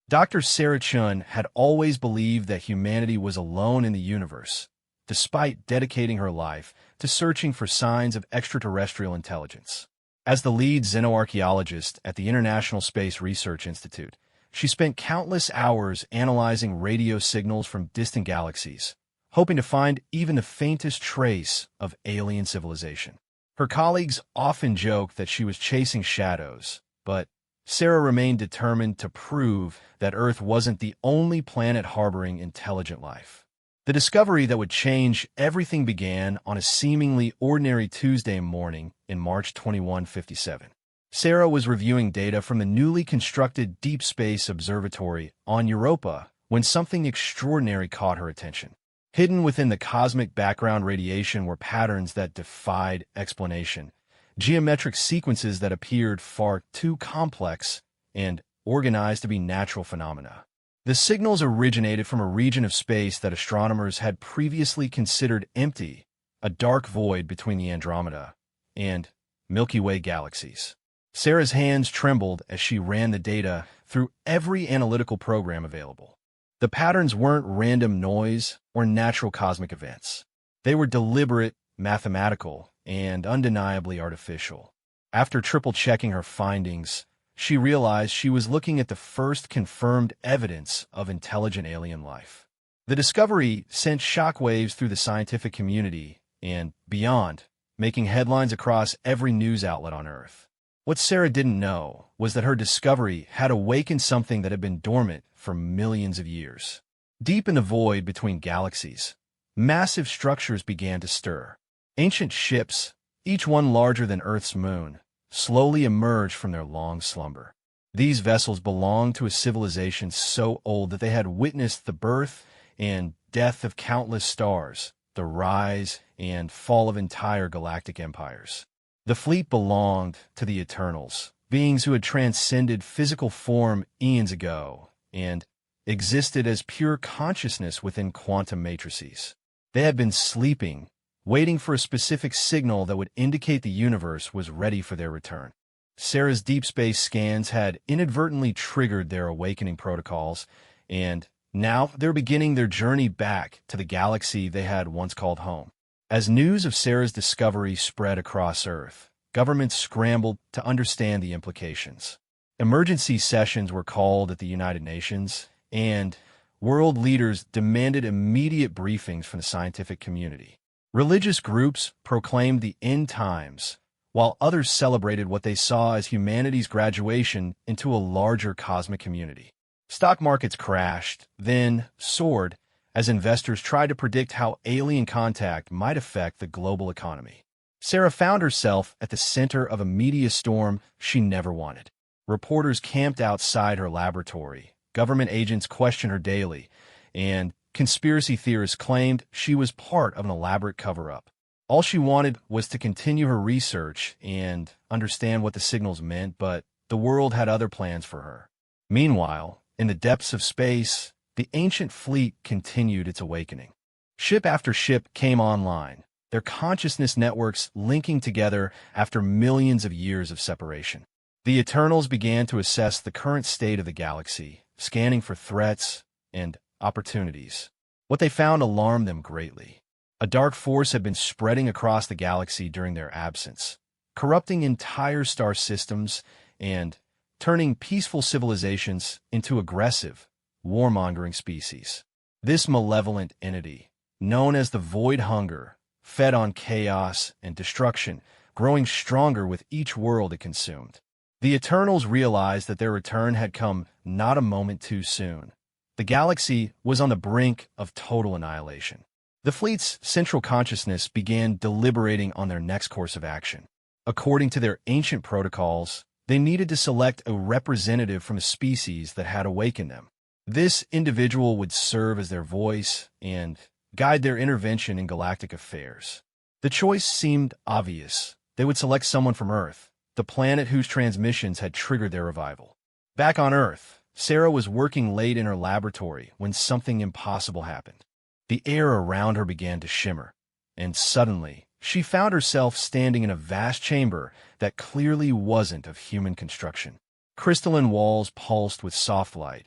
Dr. Sarah Chun had always believed that humanity was alone in the universe, despite dedicating her life to searching for signs of extraterrestrial intelligence. As the lead xenoarchaeologist at the International Space Research Institute, she spent countless hours analyzing radio signals from distant galaxies, hoping to find even the faintest trace of alien civilization. Her colleagues often joked that she was chasing shadows, but Sarah remained determined to prove that Earth wasn't the only planet harboring intelligent life. The discovery that would change everything began on a seemingly ordinary Tuesday morning in March 2157. Sarah was reviewing data from the newly constructed Deep Space Observatory on Europa when something extraordinary caught her attention. Hidden within the cosmic background radiation were patterns that defied explanation, geometric sequences that appeared far too complex and organized to be natural phenomena. The signals originated from a region of space that astronomers had previously considered empty, a dark void between the Andromeda and Milky Way galaxies. Sarah's hands trembled as she ran the data through every analytical program available. The patterns weren't random noise or natural cosmic events. They were deliberate, mathematical, and undeniably artificial. After triple-checking her findings, she realized she was looking at the first confirmed evidence of intelligent alien life. The discovery sent shockwaves through the scientific community and beyond, making headlines across every news outlet on Earth. What Sarah didn't know was that her discovery had awakened something that had been dormant for millions of years. Deep in the void between galaxies, massive structures began to stir. Ancient ships, each one larger than Earth's moon, slowly emerged from their long slumber. These vessels belonged to a civilization so old that they had witnessed the birth and death of countless stars, the rise and fall of entire galactic empires. The fleet belonged to the Eternals, beings who had transcended physical form eons ago and existed as pure consciousness within quantum matrices. They had been sleeping, waiting for a specific signal that would indicate the universe was ready for their return. Sarah's deep space scans had inadvertently triggered their awakening protocols, and now they're beginning their journey back to the galaxy they had once called home. As news of Sarah's discovery spread across Earth, governments scrambled to understand the implications. Emergency sessions were called at the United Nations, and world leaders demanded immediate briefings from the scientific community. Religious groups proclaimed the end times, while others celebrated what they saw as humanity's graduation into a larger cosmic community. Stock markets crashed, then soared, as investors tried to predict how alien contact might affect the global economy. Sarah found herself at the center of a media storm she never wanted. Reporters camped outside her laboratory, government agents questioned her daily, and conspiracy theorists claimed she was part of an elaborate cover-up. All she wanted was to continue her research and understand what the signals meant, but the world had other plans for her. Meanwhile, in the depths of space, the ancient fleet continued its awakening. Ship after ship came online, their consciousness networks linking together after millions of years of separation. The Eternals began to assess the current state of the galaxy, scanning for threats and opportunities. What they found alarmed them greatly. A dark force had been spreading across the galaxy during their absence, corrupting entire star systems and turning peaceful civilizations into aggressive, warmongering species. This malevolent entity, known as the Void Hunger, fed on chaos and destruction, growing stronger with each world it consumed. The Eternals realized that their return had come not a moment too soon. The galaxy was on the brink of total annihilation. The fleet's central consciousness began deliberating on their next course of action. According to their ancient protocols, they needed to select a representative from the species that had awakened them. This individual would serve as their voice and guide their intervention in galactic affairs. The choice seemed obvious. They would select someone from Earth, the planet whose transmissions had triggered their revival. Back on Earth, Sarah was working late in her laboratory when something impossible happened. The air around her began to shimmer, and suddenly, she found herself standing in a vast chamber that clearly wasn't of human construction. Crystalline walls pulsed with soft light,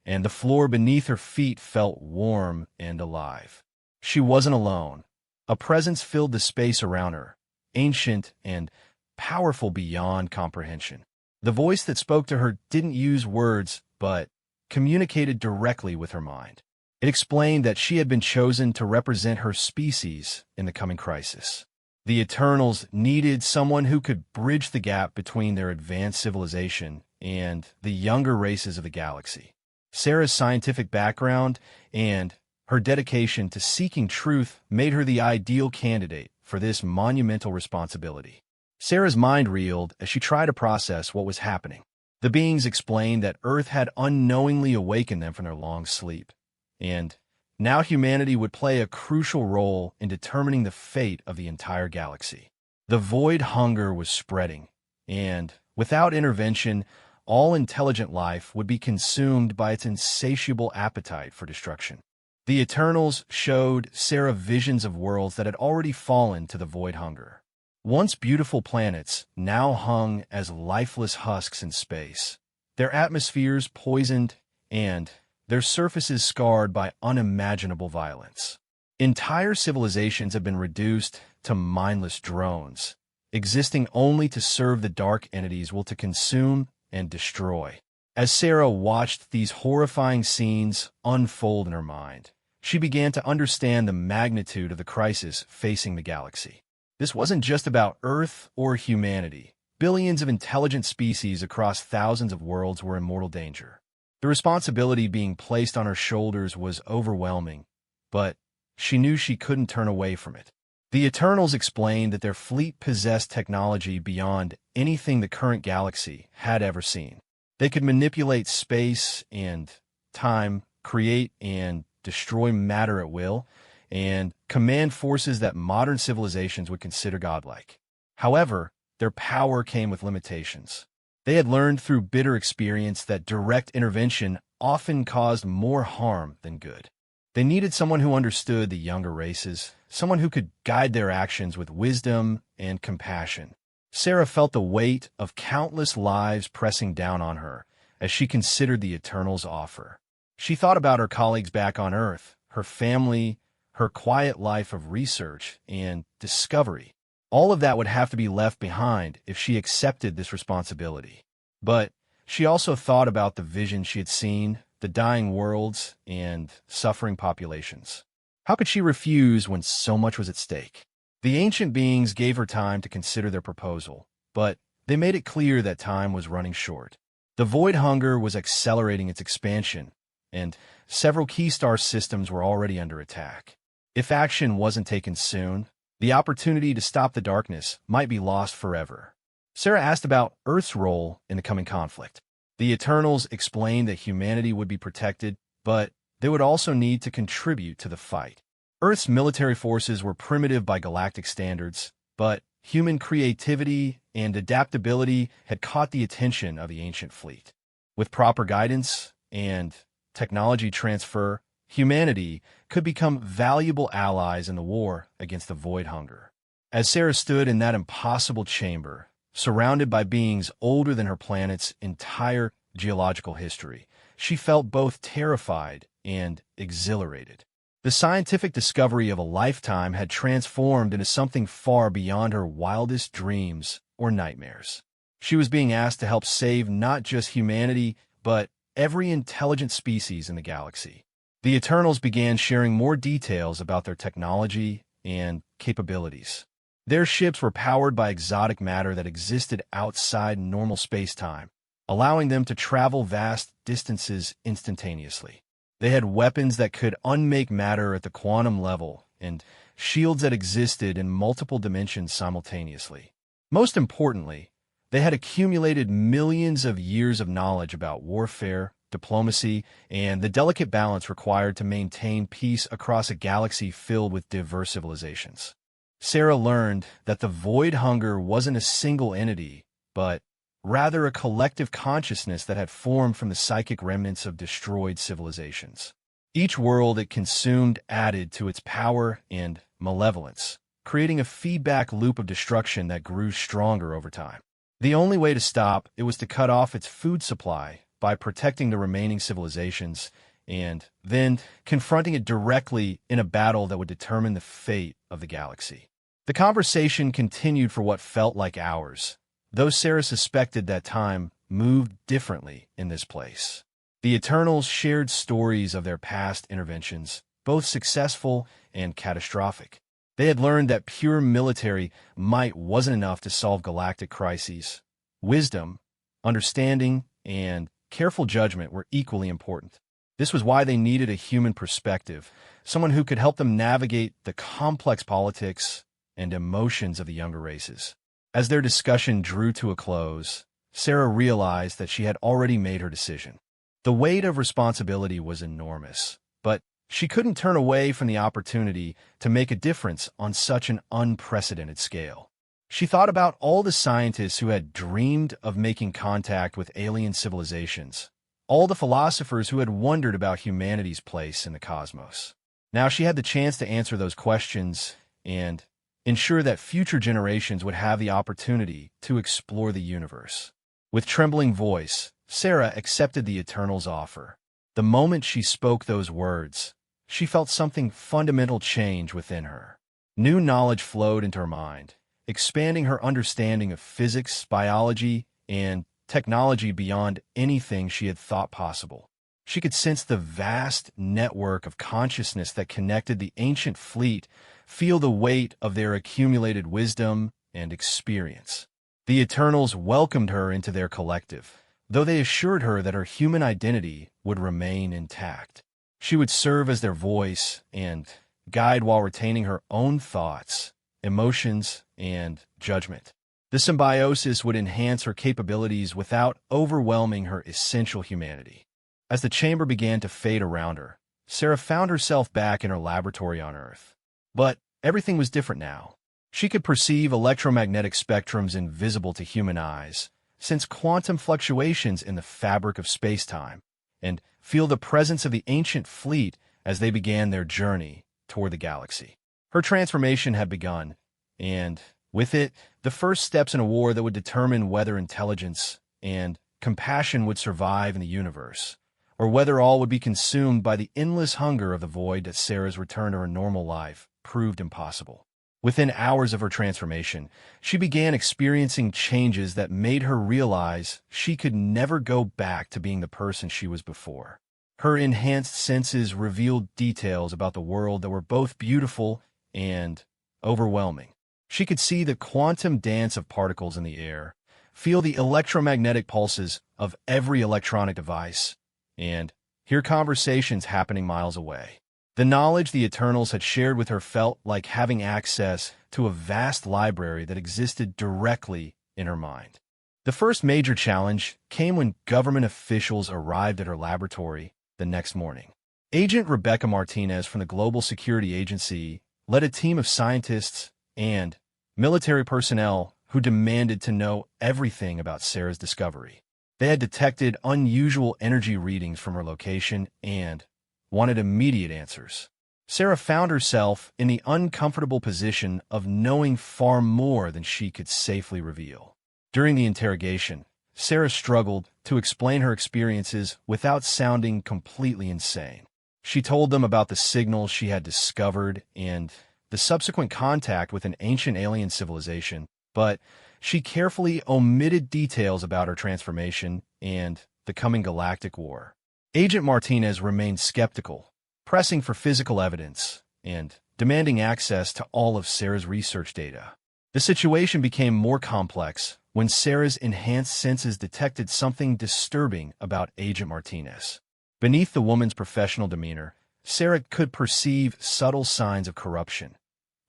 and the floor beneath her feet felt warm and alive. She wasn't alone. A presence filled the space around her, ancient and powerful beyond comprehension. The voice that spoke to her didn't use words, but communicated directly with her mind. It explained that she had been chosen to represent her species in the coming crisis. The Eternals needed someone who could bridge the gap between their advanced civilization and the younger races of the galaxy. Sarah's scientific background and her dedication to seeking truth made her the ideal candidate for this monumental responsibility. Sarah's mind reeled as she tried to process what was happening. The beings explained that Earth had unknowingly awakened them from their long sleep, and now humanity would play a crucial role in determining the fate of the entire galaxy. The void hunger was spreading, and without intervention, all intelligent life would be consumed by its insatiable appetite for destruction. The Eternals showed Sarah visions of worlds that had already fallen to the void hunger. Once beautiful planets now hung as lifeless husks in space, their atmospheres poisoned and their surfaces scarred by unimaginable violence. Entire civilizations have been reduced to mindless drones, existing only to serve the dark entities will to consume and destroy. As Sarah watched these horrifying scenes unfold in her mind, she began to understand the magnitude of the crisis facing the galaxy. This wasn't just about Earth or humanity. Billions of intelligent species across thousands of worlds were in mortal danger. The responsibility being placed on her shoulders was overwhelming, but she knew she couldn't turn away from it. The Eternals explained that their fleet possessed technology beyond anything the current galaxy had ever seen. They could manipulate space and time, create and destroy matter at will, and command forces that modern civilizations would consider godlike. However, their power came with limitations. They had learned through bitter experience that direct intervention often caused more harm than good. They needed someone who understood the younger races, someone who could guide their actions with wisdom and compassion. Sarah felt the weight of countless lives pressing down on her as she considered the Eternals' offer. She thought about her colleagues back on Earth, her family, her quiet life of research and discovery. All of that would have to be left behind if she accepted this responsibility. But she also thought about the vision she had seen, the dying worlds, and suffering populations. How could she refuse when so much was at stake? The ancient beings gave her time to consider their proposal, but they made it clear that time was running short. The void hunger was accelerating its expansion, and several key star systems were already under attack. If action wasn't taken soon, the opportunity to stop the darkness might be lost forever. Sarah asked about Earth's role in the coming conflict. The Eternals explained that humanity would be protected, but they would also need to contribute to the fight. Earth's military forces were primitive by galactic standards, but human creativity and adaptability had caught the attention of the ancient fleet. With proper guidance and technology transfer, humanity could become valuable allies in the war against the void hunger. As Sarah stood in that impossible chamber, surrounded by beings older than her planet's entire geological history, she felt both terrified and exhilarated. The scientific discovery of a lifetime had transformed into something far beyond her wildest dreams or nightmares. She was being asked to help save not just humanity, but every intelligent species in the galaxy. The Eternals began sharing more details about their technology and capabilities. Their ships were powered by exotic matter that existed outside normal space-time, allowing them to travel vast distances instantaneously. They had weapons that could unmake matter at the quantum level and shields that existed in multiple dimensions simultaneously. Most importantly, they had accumulated millions of years of knowledge about warfare, diplomacy, and the delicate balance required to maintain peace across a galaxy filled with diverse civilizations. Sarah learned that the void hunger wasn't a single entity, but rather a collective consciousness that had formed from the psychic remnants of destroyed civilizations. Each world it consumed added to its power and malevolence, creating a feedback loop of destruction that grew stronger over time. The only way to stop it was to cut off its food supply by protecting the remaining civilizations and then confronting it directly in a battle that would determine the fate of the galaxy. The conversation continued for what felt like hours, though Sarah suspected that time moved differently in this place. The Eternals shared stories of their past interventions, both successful and catastrophic. They had learned that pure military might wasn't enough to solve galactic crises. Wisdom, understanding, and careful judgment were equally important. This was why they needed a human perspective, someone who could help them navigate the complex politics and emotions of the younger races. As their discussion drew to a close, Sarah realized that she had already made her decision. The weight of responsibility was enormous, but she couldn't turn away from the opportunity to make a difference on such an unprecedented scale. She thought about all the scientists who had dreamed of making contact with alien civilizations, all the philosophers who had wondered about humanity's place in the cosmos. Now she had the chance to answer those questions and ensure that future generations would have the opportunity to explore the universe. With trembling voice, Sarah accepted the Eternal's offer. The moment she spoke those words, she felt something fundamental change within her. New knowledge flowed into her mind, expanding her understanding of physics, biology, and technology beyond anything she had thought possible. She could sense the vast network of consciousness that connected the ancient fleet, feel the weight of their accumulated wisdom and experience. The Eternals welcomed her into their collective, though they assured her that her human identity would remain intact. She would serve as their voice and guide while retaining her own thoughts, emotions, and judgment. The symbiosis would enhance her capabilities without overwhelming her essential humanity. As the chamber began to fade around her, Sarah found herself back in her laboratory on Earth. But everything was different now. She could perceive electromagnetic spectrums invisible to human eyes, sense quantum fluctuations in the fabric of space-time, and feel the presence of the ancient fleet as they began their journey toward the galaxy. Her transformation had begun, and with it, the first steps in a war that would determine whether intelligence and compassion would survive in the universe, or whether all would be consumed by the endless hunger of the void that Sarah's return to her normal life proved impossible. Within hours of her transformation, she began experiencing changes that made her realize she could never go back to being the person she was before. Her enhanced senses revealed details about the world that were both beautiful and overwhelming. She could see the quantum dance of particles in the air, feel the electromagnetic pulses of every electronic device, and hear conversations happening miles away. The knowledge the Eternals had shared with her felt like having access to a vast library that existed directly in her mind. The first major challenge came when government officials arrived at her laboratory the next morning. Agent Rebecca Martinez from the Global Security Agency led a team of scientists and military personnel who demanded to know everything about Sarah's discovery. They had detected unusual energy readings from her location and wanted immediate answers. Sarah found herself in the uncomfortable position of knowing far more than she could safely reveal. During the interrogation, Sarah struggled to explain her experiences without sounding completely insane. She told them about the signals she had discovered and the subsequent contact with an ancient alien civilization, but she carefully omitted details about her transformation and the coming galactic war. Agent Martinez remained skeptical, pressing for physical evidence and demanding access to all of Sarah's research data. The situation became more complex when Sarah's enhanced senses detected something disturbing about Agent Martinez. Beneath the woman's professional demeanor, Sarah could perceive subtle signs of corruption.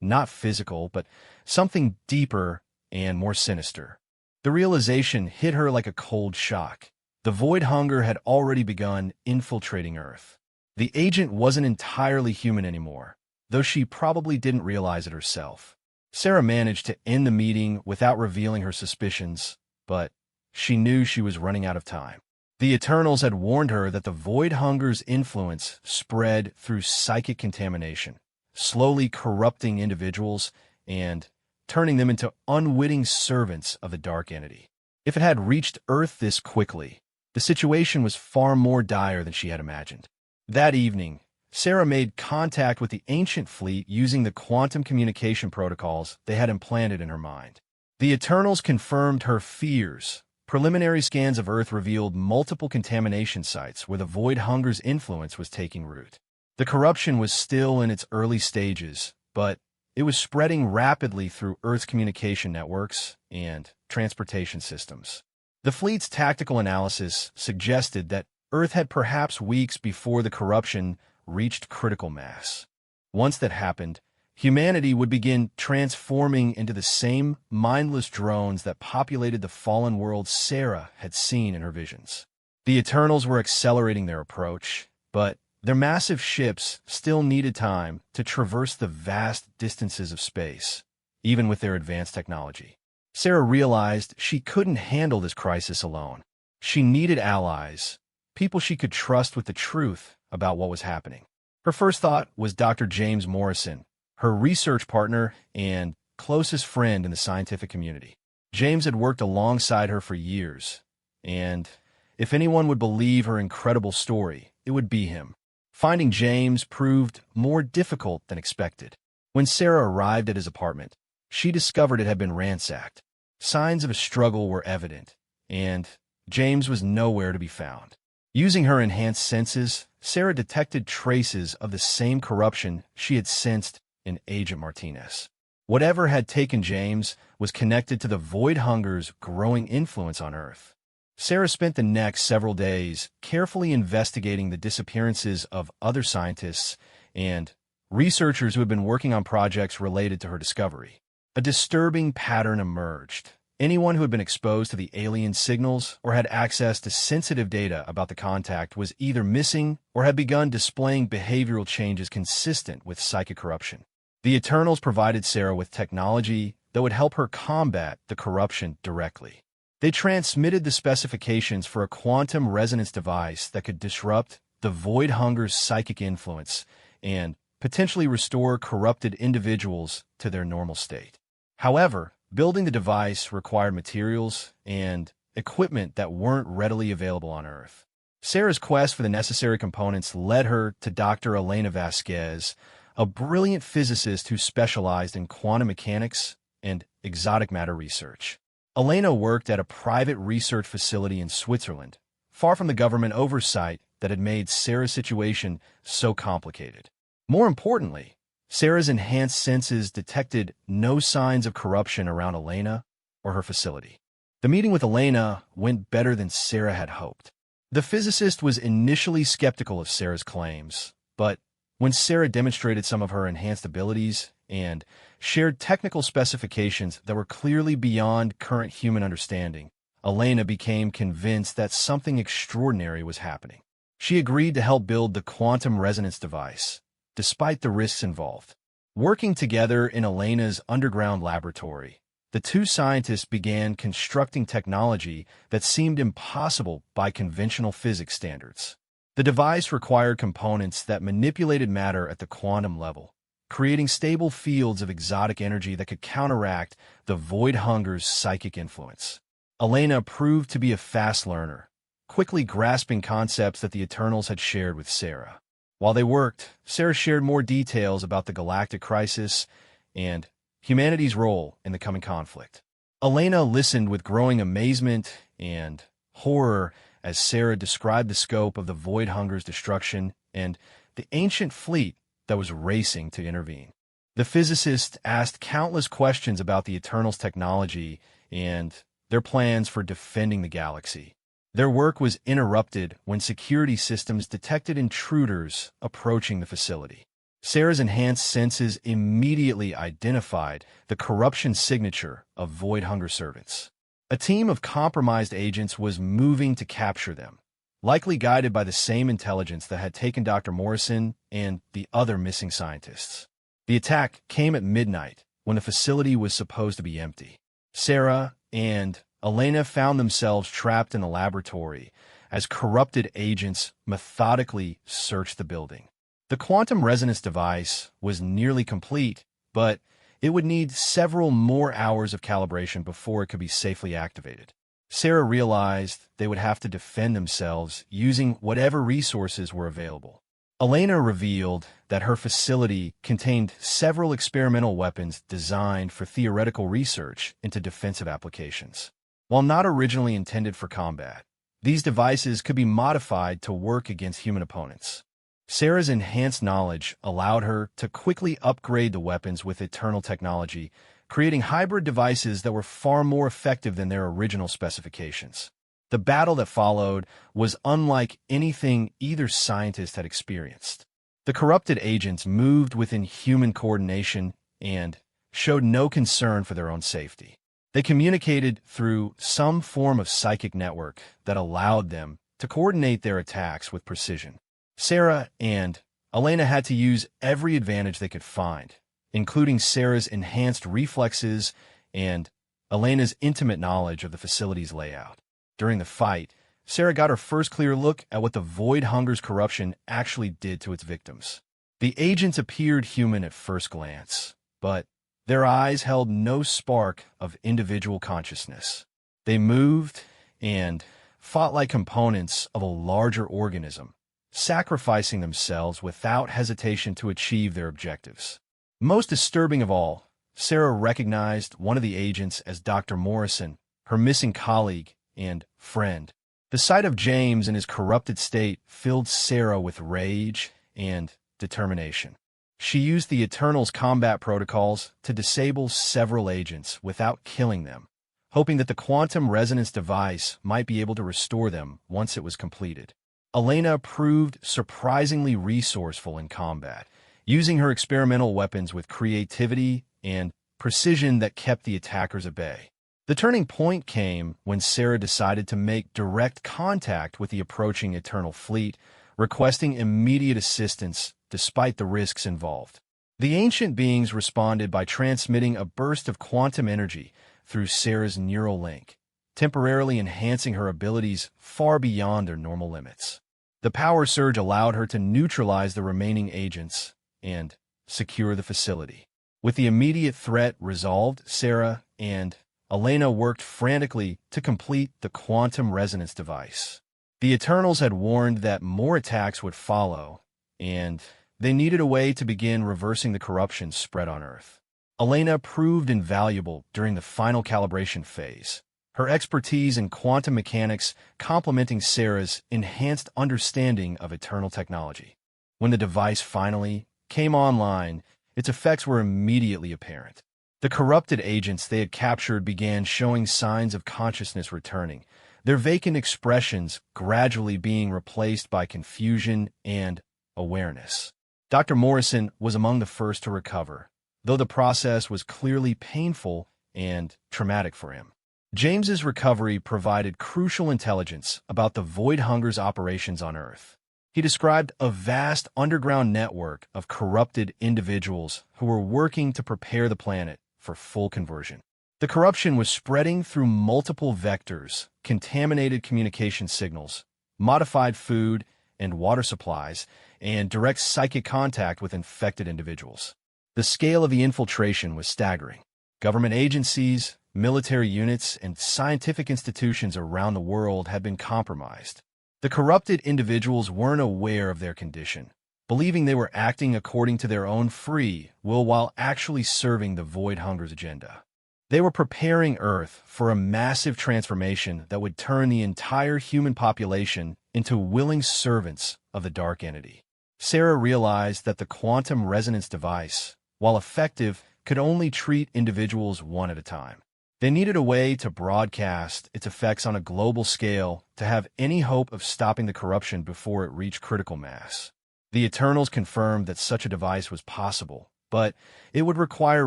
Not physical, but something deeper and more sinister. The realization hit her like a cold shock. The void hunger had already begun infiltrating Earth. The agent wasn't entirely human anymore, though she probably didn't realize it herself. Sarah managed to end the meeting without revealing her suspicions, but she knew she was running out of time. The Eternals had warned her that the void hunger's influence spread through psychic contamination, slowly corrupting individuals and turning them into unwitting servants of the dark entity. If it had reached Earth this quickly, The situation was far more dire than she had imagined. That evening, Sarah made contact with the ancient fleet using the quantum communication protocols they had implanted in her mind. The Eternals confirmed her fears. Preliminary scans of Earth revealed multiple contamination sites where the Void Hunger's influence was taking root. The corruption was still in its early stages, but it was spreading rapidly through Earth's communication networks and transportation systems. The fleet's tactical analysis suggested that Earth had perhaps weeks before the corruption reached critical mass. Once that happened, humanity would begin transforming into the same mindless drones that populated the fallen world Sarah had seen in her visions. The Eternals were accelerating their approach, but their massive ships still needed time to traverse the vast distances of space, even with their advanced technology. Sarah realized she couldn't handle this crisis alone. She needed allies, people she could trust with the truth about what was happening. Her first thought was Dr. James Morrison, her research partner and closest friend in the scientific community. James had worked alongside her for years, and if anyone would believe her incredible story, it would be him. Finding James proved more difficult than expected. When Sarah arrived at his apartment, she discovered it had been ransacked. Signs of a struggle were evident, and James was nowhere to be found. Using her enhanced senses, Sarah detected traces of the same corruption she had sensed in Agent Martinez. Whatever had taken James was connected to the Void Hunger's growing influence on Earth. Sarah spent the next several days carefully investigating the disappearances of other scientists and researchers who had been working on projects related to her discovery. A disturbing pattern emerged. Anyone who had been exposed to the alien signals or had access to sensitive data about the contact was either missing or had begun displaying behavioral changes consistent with psychic corruption. The Eternals provided Sarah with technology that would help her combat the corruption directly. They transmitted the specifications for a quantum resonance device that could disrupt the Void Hunger's psychic influence and potentially restore corrupted individuals to their normal state. However, building the device required materials and equipment that weren't readily available on Earth. Sarah's quest for the necessary components led her to Dr. Elena Vasquez, a brilliant physicist who specialized in quantum mechanics and exotic matter research. Elena worked at a private research facility in Switzerland, far from the government oversight that had made Sarah's situation so complicated. More importantly, Sarah's enhanced senses detected no signs of corruption around Elena or her facility. The meeting with Elena went better than Sarah had hoped. The physicist was initially skeptical of Sarah's claims, but when Sarah demonstrated some of her enhanced abilities and shared technical specifications that were clearly beyond current human understanding, Elena became convinced that something extraordinary was happening. She agreed to help build the quantum resonance device, despite the risks involved. Working together in Elena's underground laboratory, the two scientists began constructing technology that seemed impossible by conventional physics standards. The device required components that manipulated matter at the quantum level, creating stable fields of exotic energy that could counteract the Void Hunger's psychic influence. Elena proved to be a fast learner, quickly grasping concepts that the Eternals had shared with Sarah. While they worked, Sarah shared more details about the galactic crisis and humanity's role in the coming conflict. Elena listened with growing amazement and horror as Sarah described the scope of the Void Hunger's destruction and the ancient fleet that was racing to intervene. The physicist asked countless questions about the Eternals' technology and their plans for defending the galaxy. Their work was interrupted when security systems detected intruders approaching the facility. Sarah's enhanced senses immediately identified the corruption signature of Void Hunger servants. A team of compromised agents was moving to capture them, likely guided by the same intelligence that had taken Dr. Morrison and the other missing scientists. The attack came at midnight, when the facility was supposed to be empty. Sarah and Elena found themselves trapped in the laboratory as corrupted agents methodically searched the building. The quantum resonance device was nearly complete, but it would need several more hours of calibration before it could be safely activated. Sarah realized they would have to defend themselves using whatever resources were available. Elena revealed that her facility contained several experimental weapons designed for theoretical research into defensive applications. While not originally intended for combat, these devices could be modified to work against human opponents. Sarah's enhanced knowledge allowed her to quickly upgrade the weapons with eternal technology, creating hybrid devices that were far more effective than their original specifications. The battle that followed was unlike anything either scientist had experienced. The corrupted agents moved within human coordination and showed no concern for their own safety. They communicated through some form of psychic network that allowed them to coordinate their attacks with precision. Sarah and Elena had to use every advantage they could find, including Sarah's enhanced reflexes and Elena's intimate knowledge of the facility's layout. During the fight, Sarah got her first clear look at what the Void Hunger's corruption actually did to its victims. The agents appeared human at first glance, but their eyes held no spark of individual consciousness. They moved and fought like components of a larger organism, sacrificing themselves without hesitation to achieve their objectives. Most disturbing of all, Sarah recognized one of the agents as Dr. Morrison, her missing colleague and friend. The sight of James in his corrupted state filled Sarah with rage and determination. She used the Eternal's combat protocols to disable several agents without killing them, hoping that the quantum resonance device might be able to restore them once it was completed. Elena proved surprisingly resourceful in combat, using her experimental weapons with creativity and precision that kept the attackers at bay. The turning point came when Sarah decided to make direct contact with the approaching Eternal fleet, requesting immediate assistance despite the risks involved. The ancient beings responded by transmitting a burst of quantum energy through Sarah's neural link, temporarily enhancing her abilities far beyond their normal limits. The power surge allowed her to neutralize the remaining agents and secure the facility. With the immediate threat resolved, Sarah and Elena worked frantically to complete the quantum resonance device. The Eternals had warned that more attacks would follow, and they needed a way to begin reversing the corruption spread on Earth. Elena proved invaluable during the final calibration phase, her expertise in quantum mechanics complementing Sarah's enhanced understanding of Eternal technology. When the device finally came online, its effects were immediately apparent. The corrupted agents they had captured began showing signs of consciousness returning, their vacant expressions gradually being replaced by confusion and awareness. Dr. Morrison was among the first to recover, though the process was clearly painful and traumatic for him. James's recovery provided crucial intelligence about the Void Hunger's operations on Earth. He described a vast underground network of corrupted individuals who were working to prepare the planet for full conversion. The corruption was spreading through multiple vectors, contaminated communication signals, modified food and water supplies, and direct psychic contact with infected individuals. The scale of the infiltration was staggering. Government agencies, military units, and scientific institutions around the world had been compromised. The corrupted individuals weren't aware of their condition, believing they were acting according to their own free will while actually serving the Void Hunger's agenda. They were preparing Earth for a massive transformation that would turn the entire human population into willing servants of the dark entity. Sarah realized that the quantum resonance device, while effective, could only treat individuals one at a time. They needed a way to broadcast its effects on a global scale to have any hope of stopping the corruption before it reached critical mass. The Eternals confirmed that such a device was possible, but it would require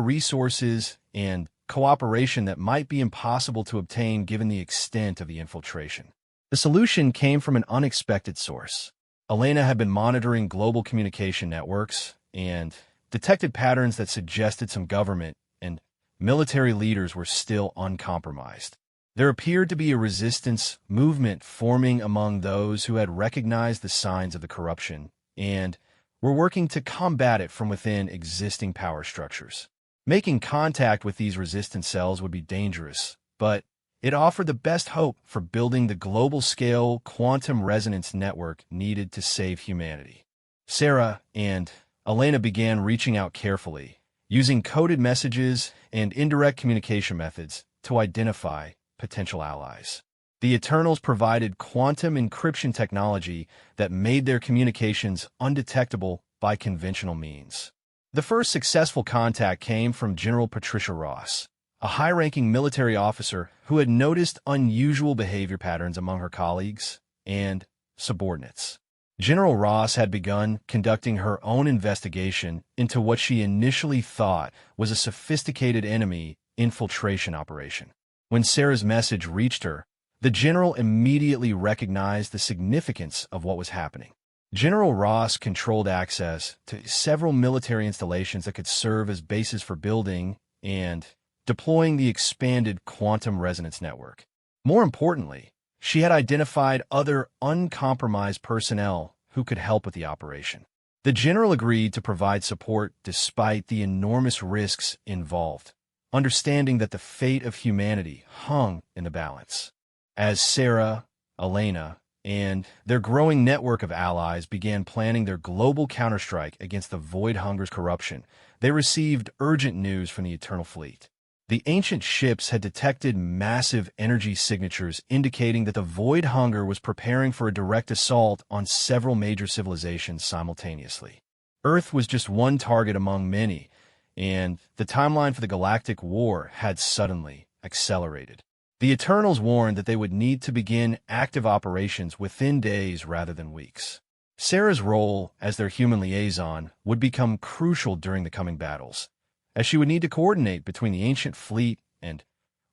resources and cooperation that might be impossible to obtain given the extent of the infiltration. The solution came from an unexpected source. Elena had been monitoring global communication networks and detected patterns that suggested some government and military leaders were still uncompromised. There appeared to be a resistance movement forming among those who had recognized the signs of the corruption and were working to combat it from within existing power structures. Making contact with these resistance cells would be dangerous, but It offered the best hope for building the global-scale quantum resonance network needed to save humanity. Sarah and Elena began reaching out carefully, using coded messages and indirect communication methods to identify potential allies. The Eternals provided quantum encryption technology that made their communications undetectable by conventional means. The first successful contact came from General Patricia Ross, a high-ranking military officer who had noticed unusual behavior patterns among her colleagues and subordinates. General Ross had begun conducting her own investigation into what she initially thought was a sophisticated enemy infiltration operation. When Sarah's message reached her, the general immediately recognized the significance of what was happening. General Ross controlled access to several military installations that could serve as bases for building and deploying the expanded quantum resonance network. More importantly, she had identified other uncompromised personnel who could help with the operation. The general agreed to provide support despite the enormous risks involved, understanding that the fate of humanity hung in the balance. As Sarah, Elena, and their growing network of allies began planning their global counterstrike against the Void Hunger's corruption, they received urgent news from the Eternal Fleet. The ancient ships had detected massive energy signatures indicating that the Void Hunger was preparing for a direct assault on several major civilizations simultaneously. Earth was just one target among many, and the timeline for the galactic war had suddenly accelerated. The Eternals warned that they would need to begin active operations within days rather than weeks. Sarah's role as their human liaison would become crucial during the coming battles, as she would need to coordinate between the ancient fleet and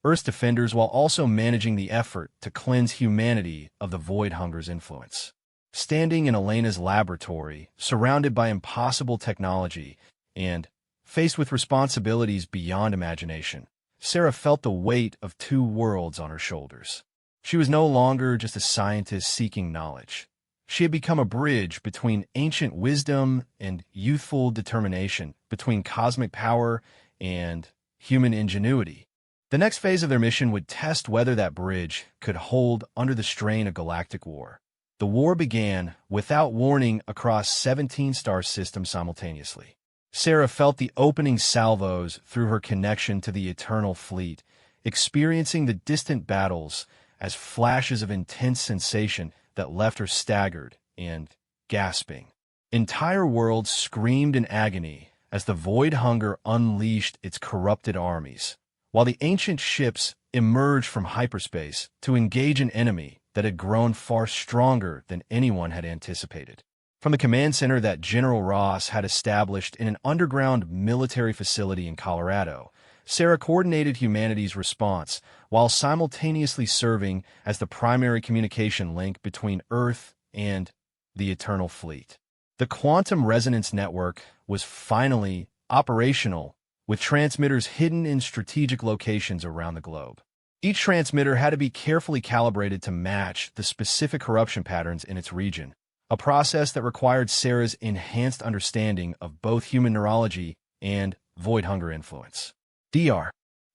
Earth's defenders while also managing the effort to cleanse humanity of the Void Hunger's influence. Standing in Elena's laboratory, surrounded by impossible technology and faced with responsibilities beyond imagination, Sarah felt the weight of two worlds on her shoulders. She was no longer just a scientist seeking knowledge. She had become a bridge between ancient wisdom and youthful determination, between cosmic power and human ingenuity. The next phase of their mission would test whether that bridge could hold under the strain of galactic war. The war began without warning across 17 star systems simultaneously. Sarah felt the opening salvos through her connection to the Eternal Fleet, experiencing the distant battles as flashes of intense sensation that left her staggered and gasping. Entire worlds screamed in agony as the Void Hunger unleashed its corrupted armies, while the ancient ships emerged from hyperspace to engage an enemy that had grown far stronger than anyone had anticipated. From the command center that General Ross had established in an underground military facility in Colorado, Sarah coordinated humanity's response while simultaneously serving as the primary communication link between Earth and the Eternal Fleet. The Quantum Resonance Network was finally operational, with transmitters hidden in strategic locations around the globe. Each transmitter had to be carefully calibrated to match the specific corruption patterns in its region, a process that required Sarah's enhanced understanding of both human neurology and Void Hunger influence. Dr.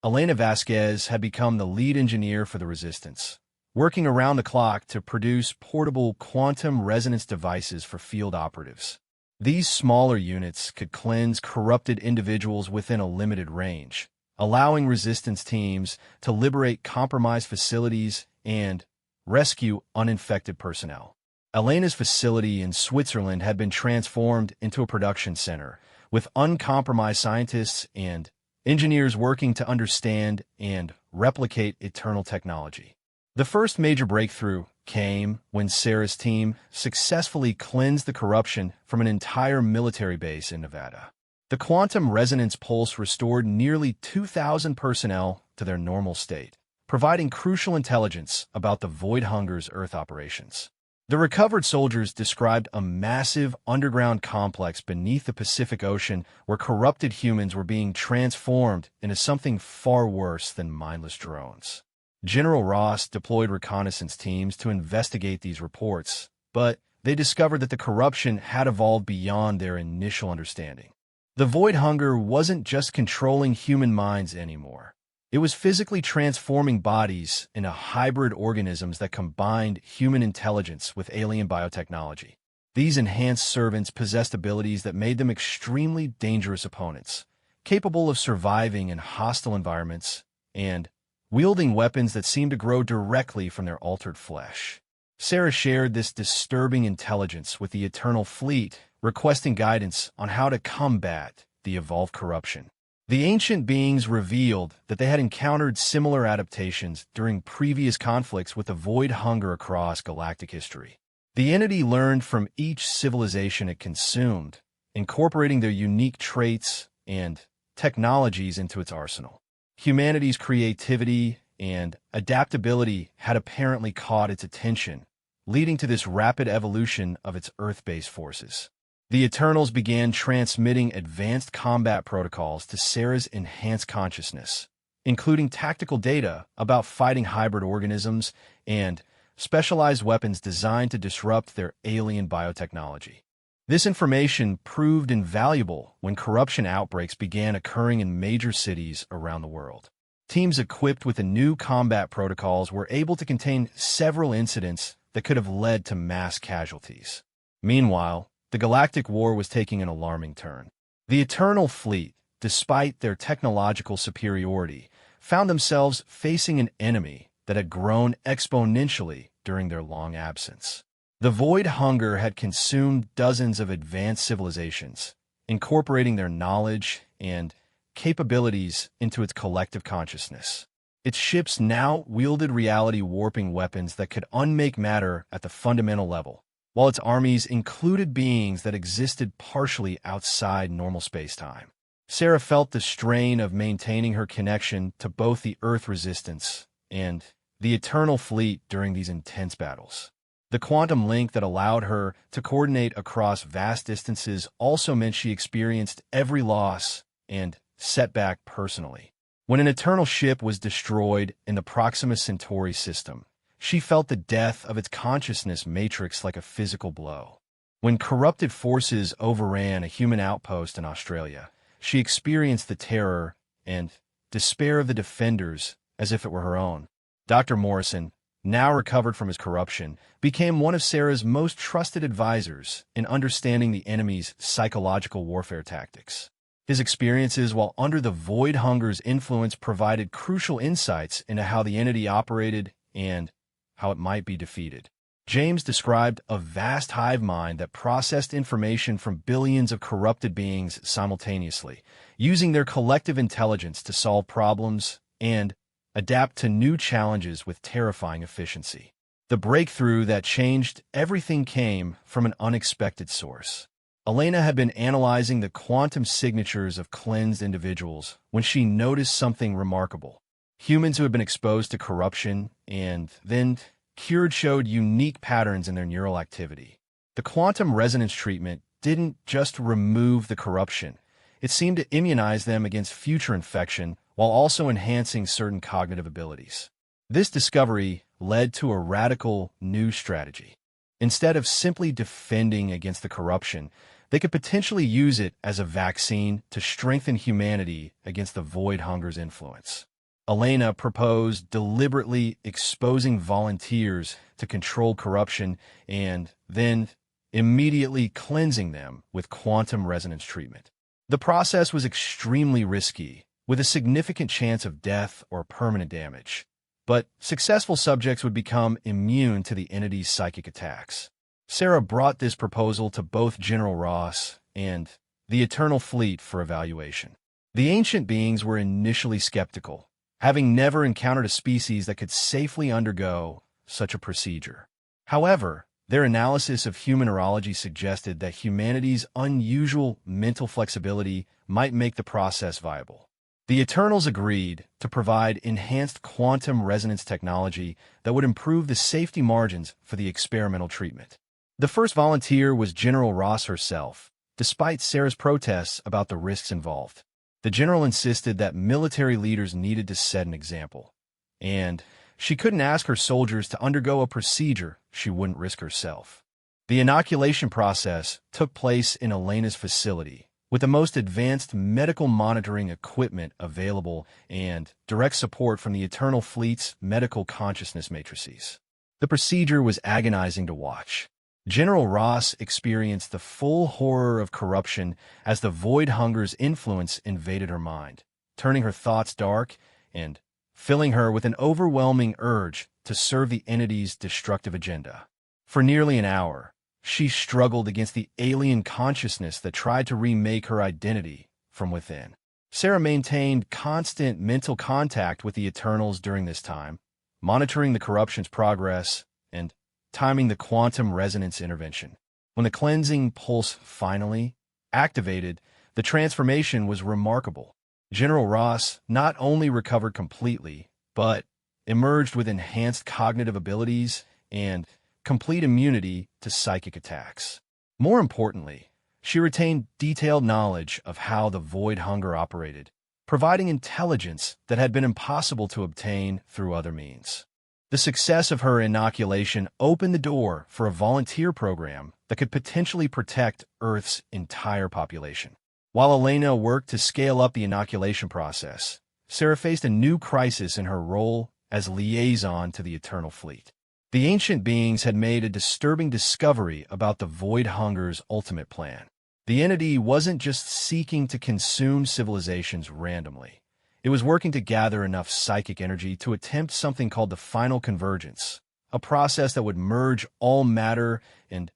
Elena Vasquez had become the lead engineer for the Resistance, working around the clock to produce portable quantum resonance devices for field operatives. These smaller units could cleanse corrupted individuals within a limited range, allowing Resistance teams to liberate compromised facilities and rescue uninfected personnel. Elena's facility in Switzerland had been transformed into a production center, with uncompromised scientists and engineers working to understand and replicate eternal technology. The first major breakthrough came when Sarah's team successfully cleansed the corruption from an entire military base in Nevada. The quantum resonance pulse restored nearly 2,000 personnel to their normal state, providing crucial intelligence about the Void Hunger's Earth operations. The recovered soldiers described a massive underground complex beneath the Pacific Ocean where corrupted humans were being transformed into something far worse than mindless drones. General Ross deployed reconnaissance teams to investigate these reports, but they discovered that the corruption had evolved beyond their initial understanding. The Void Hunger wasn't just controlling human minds anymore. It was physically transforming bodies into hybrid organisms that combined human intelligence with alien biotechnology. These enhanced servants possessed abilities that made them extremely dangerous opponents, capable of surviving in hostile environments and wielding weapons that seemed to grow directly from their altered flesh. Sarah shared this disturbing intelligence with the Eternal Fleet, requesting guidance on how to combat the evolved corruption. The ancient beings revealed that they had encountered similar adaptations during previous conflicts with the void hunger across galactic history. The entity learned from each civilization it consumed, incorporating their unique traits and technologies into its arsenal. Humanity's creativity and adaptability had apparently caught its attention, leading to this rapid evolution of its Earth-based forces. The Eternals began transmitting advanced combat protocols to Sarah's enhanced consciousness, including tactical data about fighting hybrid organisms and specialized weapons designed to disrupt their alien biotechnology. This information proved invaluable when corruption outbreaks began occurring in major cities around the world. Teams equipped with the new combat protocols were able to contain several incidents that could have led to mass casualties. Meanwhile, the galactic war was taking an alarming turn. The Eternal Fleet, despite their technological superiority, found themselves facing an enemy that had grown exponentially during their long absence. The void hunger had consumed dozens of advanced civilizations, incorporating their knowledge and capabilities into its collective consciousness. Its ships now wielded reality-warping weapons that could unmake matter at the fundamental level, while its armies included beings that existed partially outside normal space-time. Sarah felt the strain of maintaining her connection to both the Earth resistance and the Eternal Fleet during these intense battles. The quantum link that allowed her to coordinate across vast distances also meant she experienced every loss and setback personally. When an Eternal ship was destroyed in the Proxima Centauri system, she felt the death of its consciousness matrix like a physical blow. When corrupted forces overran a human outpost in Australia, she experienced the terror and despair of the defenders as if it were her own. Dr. Morrison, now recovered from his corruption, became one of Sarah's most trusted advisors in understanding the enemy's psychological warfare tactics. His experiences while under the void hunger's influence provided crucial insights into how the entity operated and how it might be defeated. James described a vast hive mind that processed information from billions of corrupted beings simultaneously, using their collective intelligence to solve problems and adapt to new challenges with terrifying efficiency. The breakthrough that changed everything came from an unexpected source. Elena had been analyzing the quantum signatures of cleansed individuals when she noticed something remarkable. Humans who had been exposed to corruption and then cured showed unique patterns in their neural activity. The quantum resonance treatment didn't just remove the corruption. It seemed to immunize them against future infection while also enhancing certain cognitive abilities. This discovery led to a radical new strategy. Instead of simply defending against the corruption, they could potentially use it as a vaccine to strengthen humanity against the void hunger's influence. Elena proposed deliberately exposing volunteers to control corruption and then immediately cleansing them with quantum resonance treatment. The process was extremely risky, with a significant chance of death or permanent damage, but successful subjects would become immune to the entity's psychic attacks. Sarah brought this proposal to both General Ross and the Eternal Fleet for evaluation. The ancient beings were initially skeptical, having never encountered a species that could safely undergo such a procedure. However, their analysis of human neurology suggested that humanity's unusual mental flexibility might make the process viable. The Eternals agreed to provide enhanced quantum resonance technology that would improve the safety margins for the experimental treatment. The first volunteer was General Ross herself, despite Sarah's protests about the risks involved. The general insisted that military leaders needed to set an example, and she couldn't ask her soldiers to undergo a procedure she wouldn't risk herself. The inoculation process took place in Elena's facility, with the most advanced medical monitoring equipment available and direct support from the Eternal Fleet's medical consciousness matrices. The procedure was agonizing to watch. General Ross experienced the full horror of corruption as the Void Hunger's influence invaded her mind, turning her thoughts dark and filling her with an overwhelming urge to serve the entity's destructive agenda. For nearly an hour, she struggled against the alien consciousness that tried to remake her identity from within. Sarah maintained constant mental contact with the Eternals during this time, monitoring the corruption's progress and timing the quantum resonance intervention. When the cleansing pulse finally activated, the transformation was remarkable. General Ross not only recovered completely, but emerged with enhanced cognitive abilities and complete immunity to psychic attacks. More importantly, she retained detailed knowledge of how the Void Hunger operated, providing intelligence that had been impossible to obtain through other means. The success of her inoculation opened the door for a volunteer program that could potentially protect Earth's entire population. While Elena worked to scale up the inoculation process, Sarah faced a new crisis in her role as liaison to the Eternal Fleet. The ancient beings had made a disturbing discovery about the Void Hunger's ultimate plan. The entity wasn't just seeking to consume civilizations randomly. It was working to gather enough psychic energy to attempt something called the final convergence, a process that would merge all matter and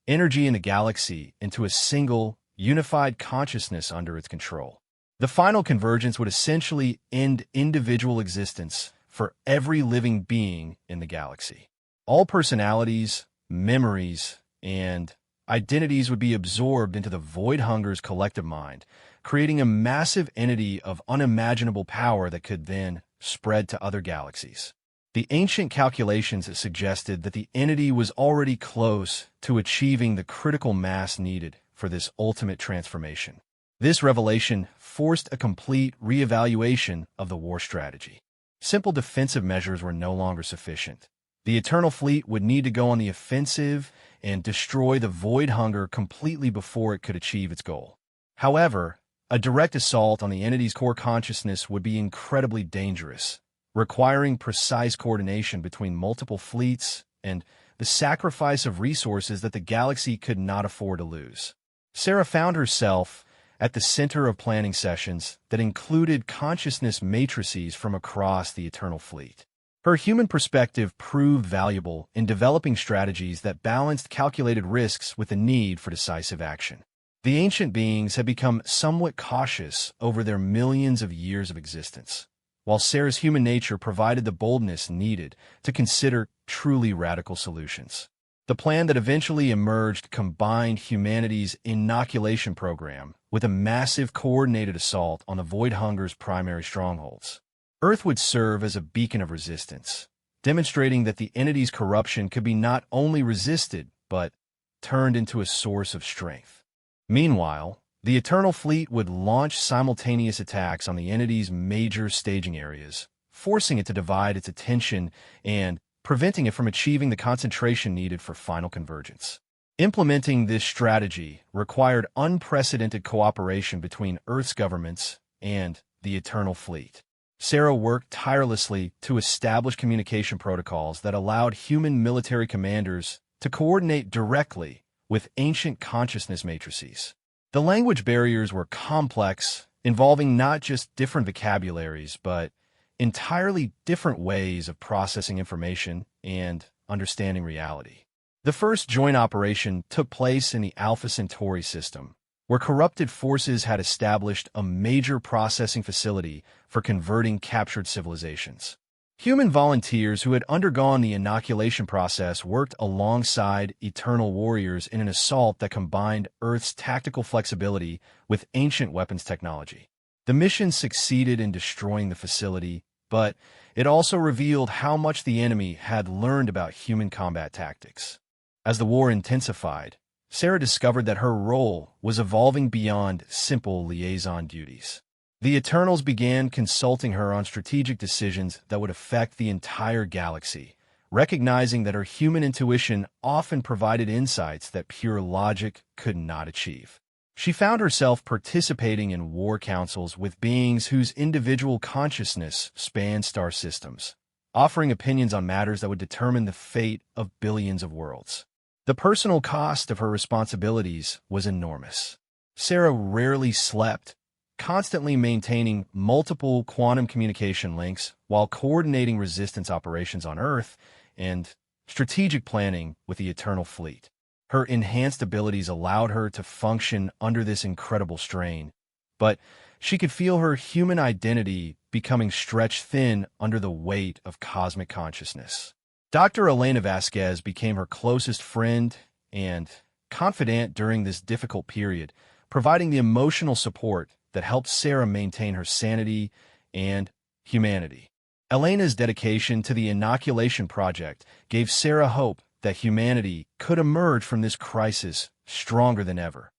energy in the galaxy into a single, unified consciousness under its control. The final convergence would essentially end individual existence for every living being in the galaxy. All personalities, memories, and identities would be absorbed into the Void Hunger's collective mind, creating a massive entity of unimaginable power that could then spread to other galaxies. The ancient calculations suggested that the entity was already close to achieving the critical mass needed for this ultimate transformation. This revelation forced a complete reevaluation of the war strategy. Simple defensive measures were no longer sufficient. The Eternal Fleet would need to go on the offensive and destroy the Void Hunger completely before it could achieve its goal. However, a direct assault on the entity's core consciousness would be incredibly dangerous, requiring precise coordination between multiple fleets and the sacrifice of resources that the galaxy could not afford to lose. Sarah found herself at the center of planning sessions that included consciousness matrices from across the Eternal Fleet. Her human perspective proved valuable in developing strategies that balanced calculated risks with the need for decisive action. The ancient beings had become somewhat cautious over their millions of years of existence, while Sarah's human nature provided the boldness needed to consider truly radical solutions. The plan that eventually emerged combined humanity's inoculation program with a massive coordinated assault on the Void Hunger's primary strongholds. Earth would serve as a beacon of resistance, demonstrating that the entity's corruption could be not only resisted, but turned into a source of strength. Meanwhile, the Eternal Fleet would launch simultaneous attacks on the entity's major staging areas, forcing it to divide its attention and preventing it from achieving the concentration needed for final convergence. Implementing this strategy required unprecedented cooperation between Earth's governments and the Eternal Fleet. Sarah worked tirelessly to establish communication protocols that allowed human military commanders to coordinate directly with ancient consciousness matrices. The language barriers were complex, involving not just different vocabularies, but entirely different ways of processing information and understanding reality. The first joint operation took place in the Alpha Centauri system, where corrupted forces had established a major processing facility for converting captured civilizations. Human volunteers who had undergone the inoculation process worked alongside Eternal Warriors in an assault that combined Earth's tactical flexibility with ancient weapons technology. The mission succeeded in destroying the facility, but it also revealed how much the enemy had learned about human combat tactics. As the war intensified, Sarah discovered that her role was evolving beyond simple liaison duties. The Eternals began consulting her on strategic decisions that would affect the entire galaxy, recognizing that her human intuition often provided insights that pure logic could not achieve. She found herself participating in war councils with beings whose individual consciousness spanned star systems, offering opinions on matters that would determine the fate of billions of worlds. The personal cost of her responsibilities was enormous. Sarah rarely slept, constantly maintaining multiple quantum communication links while coordinating resistance operations on Earth and strategic planning with the Eternal Fleet. Her enhanced abilities allowed her to function under this incredible strain, but she could feel her human identity becoming stretched thin under the weight of cosmic consciousness. Dr. Elena Vasquez became her closest friend and confidant during this difficult period, providing the emotional support that helped Sarah maintain her sanity and humanity. Elena's dedication to the inoculation project gave Sarah hope that humanity could emerge from this crisis stronger than ever,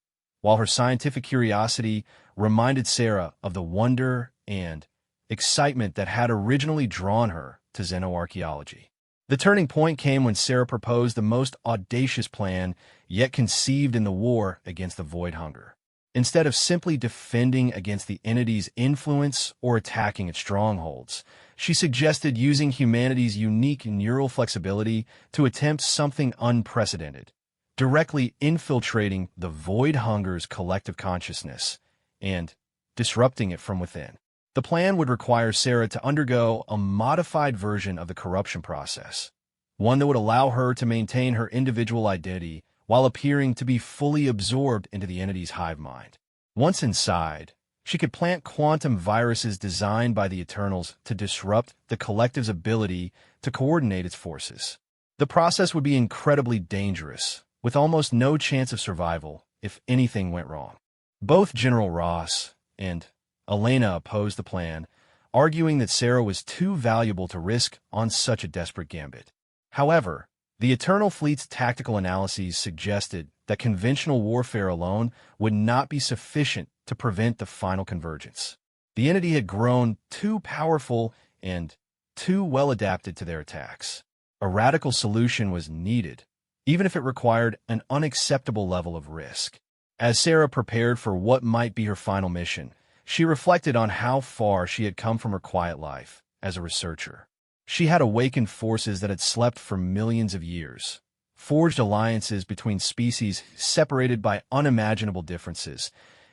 while her scientific curiosity reminded Sarah of the wonder and excitement that had originally drawn her to xenoarchaeology. The turning point came when Sarah proposed the most audacious plan yet conceived in the war against the Void Hunger. Instead of simply defending against the entity's influence or attacking its strongholds, she suggested using humanity's unique neural flexibility to attempt something unprecedented, directly infiltrating the Void Hunger's collective consciousness and disrupting it from within. The plan would require Sarah to undergo a modified version of the corruption process, one that would allow her to maintain her individual identity while appearing to be fully absorbed into the entity's hive mind. Once inside, she could plant quantum viruses designed by the Eternals to disrupt the collective's ability to coordinate its forces. The process would be incredibly dangerous, with almost no chance of survival if anything went wrong. Both General Ross and Elena opposed the plan, arguing that Sarah was too valuable to risk on such a desperate gambit. However, the Eternal Fleet's tactical analyses suggested that conventional warfare alone would not be sufficient to prevent the final convergence. The entity had grown too powerful and too well adapted to their attacks. A radical solution was needed, even if it required an unacceptable level of risk. As Sarah prepared for what might be her final mission, she reflected on how far she had come from her quiet life as a researcher. She had awakened forces that had slept for millions of years, forged alliances between species separated by unimaginable differences,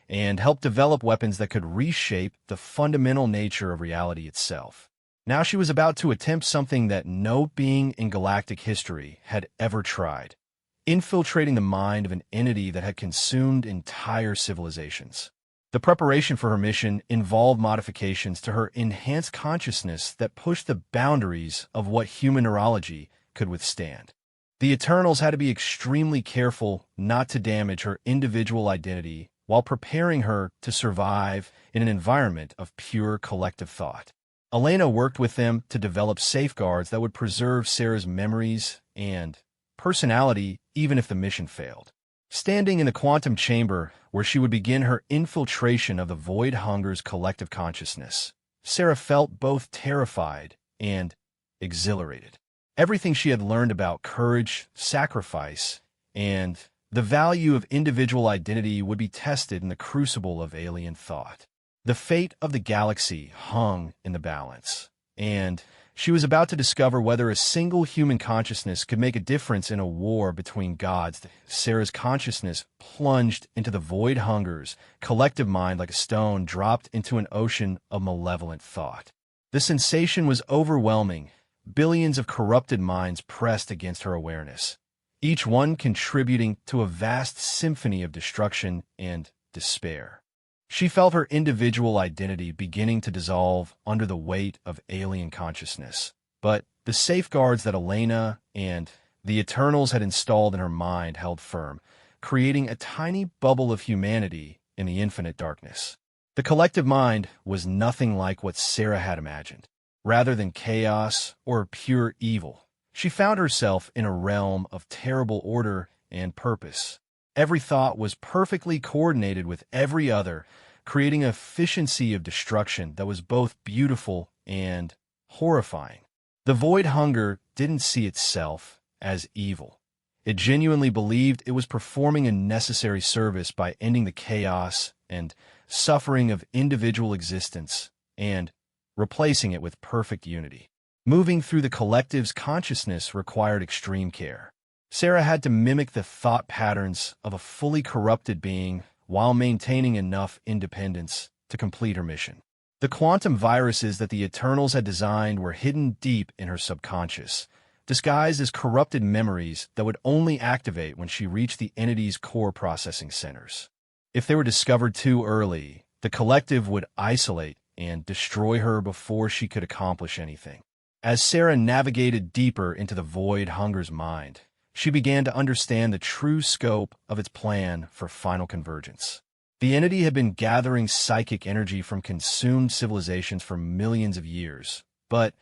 and helped develop weapons that could reshape the fundamental nature of reality itself. Now she was about to attempt something that no being in galactic history had ever tried, infiltrating the mind of an entity that had consumed entire civilizations. The preparation for her mission involved modifications to her enhanced consciousness that pushed the boundaries of what human neurology could withstand. The Eternals had to be extremely careful not to damage her individual identity while preparing her to survive in an environment of pure collective thought. Elena worked with them to develop safeguards that would preserve Sarah's memories and personality even if the mission failed. Standing in the quantum chamber where she would begin her infiltration of the Void Hunger's collective consciousness, Sarah felt both terrified and exhilarated. Everything she had learned about courage, sacrifice, and the value of individual identity would be tested in the crucible of alien thought. The fate of the galaxy hung in the balance, and she was about to discover whether a single human consciousness could make a difference in a war between gods. Sarah's consciousness plunged into the Void Hunger's collective mind like a stone dropped into an ocean of malevolent thought. The sensation was overwhelming. Billions of corrupted minds pressed against her awareness, each one contributing to a vast symphony of destruction and despair. She felt her individual identity beginning to dissolve under the weight of alien consciousness, but the safeguards that Elena and the Eternals had installed in her mind held firm, creating a tiny bubble of humanity in the infinite darkness. The collective mind was nothing like what Sarah had imagined. Rather than chaos or pure evil, she found herself in a realm of terrible order and purpose. Every thought was perfectly coordinated with every other, creating an efficiency of destruction that was both beautiful and horrifying. The Void Hunger didn't see itself as evil. It genuinely believed it was performing a necessary service by ending the chaos and suffering of individual existence and replacing it with perfect unity. Moving through the collective's consciousness required extreme care. Sarah had to mimic the thought patterns of a fully corrupted being while maintaining enough independence to complete her mission. The quantum viruses that the Eternals had designed were hidden deep in her subconscious, disguised as corrupted memories that would only activate when she reached the entity's core processing centers. If they were discovered too early, the collective would isolate and destroy her before she could accomplish anything. As Sarah navigated deeper into the Void Hunger's mind, she began to understand the true scope of its plan for final convergence. The entity had been gathering psychic energy from consumed civilizations for millions of years, but